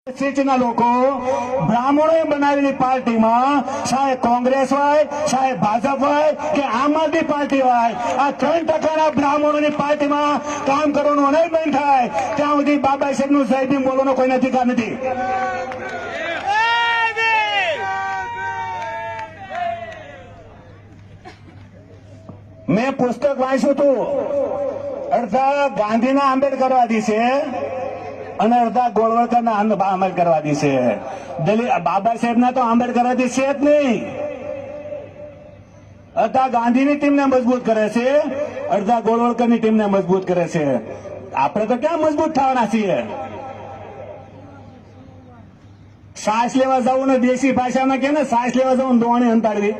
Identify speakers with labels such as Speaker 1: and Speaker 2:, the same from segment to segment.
Speaker 1: સીટના લોકો બ્રાહ્મણોએ બનાવેલી પાર્ટીમાં ચાહે કોંગ્રેસ હોય, ચાહે ભાજપ હોય કે આમ આદમી પાર્ટી હોય, આ 3% બ્રાહ્મણોની પાર્ટીમાં કામ કરવાનું નહીં બંધ થાય ત્યાં સુધી બાબા સાહેબનું જય ભીમ બોલવાનો કોઈ અધિકાર નથી. મેં પુસ્તક વાંચ્યું હતું, અડધા ગાંધીના આંબેડકરવાદી છે અને અડધા ગોળવળકરના આંબેડકરવાદી છે. બાબા સાહેબના તો આંબેડકરવાદી છે જ નહીં. અડધા ગાંધીની ટીમને મજબૂત કરે છે, અડધા ગોળવળકરની ટીમને મજબૂત કરે છે. આપણે તો ક્યાં મજબૂત થવાના છીએ? શ્વાસ લેવા જવું ને દેશી ભાષામાં કે ને શ્વાસ લેવા જવું દોણી અંતાડવી.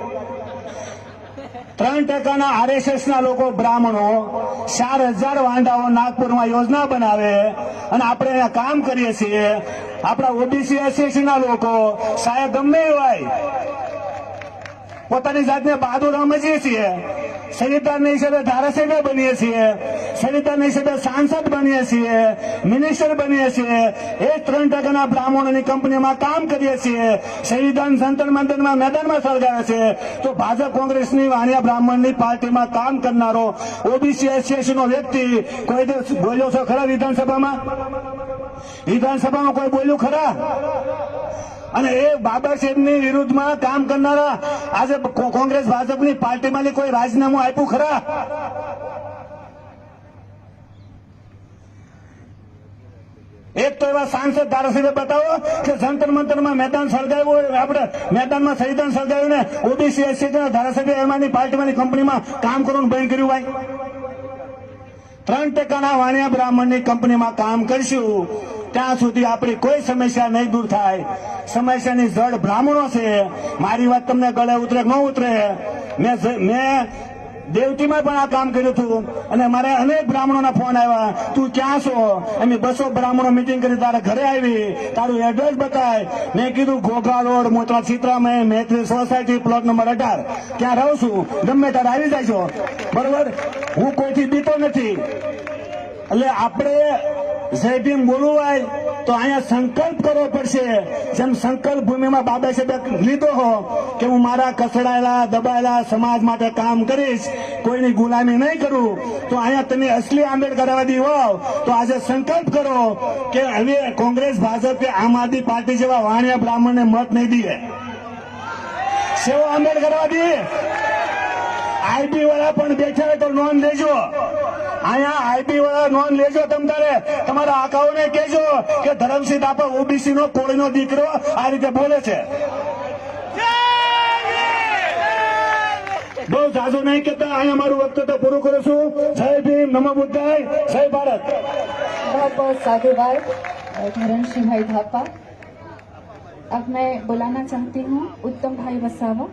Speaker 1: 3% RSS ના લોકો બ્રાહ્મણો 4000 વાંડાઓ નાગપુરમાં યોજના બનાવે અને આપણે અહીંયા કામ કરીએ છીએ. આપણા ઓબીસી એસસી ના લોકો સાહેબ ગમે હોય પોતાની જાતને બહાદુર સમજીએ છીએ. સંવિધાનની હિસાબે ધારાસભ્ય બનીએ છીએ, સંવિધાનની હિસાબે સાંસદ બનીએ છીએ, મિનિસ્ટર બનીએ છીએ. એ 3% બ્રાહ્મણોની કંપનીમાં કામ કરીએ છીએ. સંવિધાન જંતર મંતરમાં મેદાનમાં સળગાવે છે તો ભાજપ કોંગ્રેસની વાણિયા બ્રાહ્મણની પાર્ટીમાં કામ કરનારો ઓબીસી એસસી નો વ્યક્તિ કોઈ દિવસ બોલ્યો છો ખરા? વિધાનસભામાં કોઈ બોલ્યું ખરા? અને એ બાબા સાહેબની વિરુદ્ધમાં કામ કરનારા આજે કોંગ્રેસ ભાજપની પાર્ટીમાં કોઈ રાજીનામું આપ્યું ખરા? એક તો એવા સાંસદ ધારાસભ્ય બતાવો કે જંતર મંતરમાં મેદાન સળગાવ્યું હોય, આપણે મેદાનમાં સંવિધાન સળગાવ્યું ને ઓબીસી એસસી ધારાસભ્ય એમાંની પાર્ટીમાંની કંપનીમાં કામ કરવાનું બંધ કર્યું હોય. 3% વાણિયા બ્રાહ્મણની કંપનીમાં કામ કરશું ત્યાં સુધી આપણી કોઈ સમસ્યા નહીં દૂર થાય. સમસ્યાની જડ બ્રાહ્મણો છે. મારી વાત તમને ગળે ઉતરે ન ઉતરે, મેં દેવતીમાં પણ આ કામ કર્યું હતું અને મારે અનેક બ્રાહ્મણોના ફોન આવ્યા, તું ક્યાં છો? અમે 200 બ્રાહ્મણો મિટિંગ કરી તારા ઘરે આવી, તારું એડ્રેસ બતાય. મેં કીધું ઘોઘા રોડ, મોતરા ચિત્રામય, મૈત્રી સોસાયટી, પ્લોટ નંબર 18, ત્યાં રહું છું, ગમે ત્યારે આવી જાય છો. બરોબર, હું કોઈથી બીતો નથી. એટલે આપણે જય ભીમ બોલવું હોય તો અહીંયા સંકલ્પ કરવો પડશે. જેમ સંકલ્પ ભૂમિમાં બાબા સાહેબે લીધો હો કે હું મારા કસડાયેલા દબાયેલા સમાજ માટે કામ કરીશ, કોઈની ગુલામી નહીં કરું, તો અહીંયા તમે અસલી આંબેડકરવાદી હોવ તો આજે સંકલ્પ કરો કે હવે કોંગ્રેસ ભાજપ કે આમ આદમી પાર્ટી જેવા વાણિયા બ્રાહ્મણને મત નહીં દઈએ. સેવો આંબેડકરવાદી આઈબી વાળા પણ બેઠા હોય તો નોંધ લેજો. અહીંયા આઈબી વાળા નોંધ લેજો. તમારે તમારા આકાઓને કહેજો કે ધરમસિંહ દાપા ઓબીસી નો કોળીનો દીકરો આ રીતે બોલે છે. બહુ જાજુ નહીં કહેતા, અહીંયા મારું વક્તવ્ય પૂરું કરું છું. જય ભીમ, નમો બુદ્ધાય, જય ભારત.
Speaker 2: बहुत बहुत साधुवाद धरण सिंह भाई थापा. अब मैं बुलाना चाहती हूँ उत्तम भाई वसावा.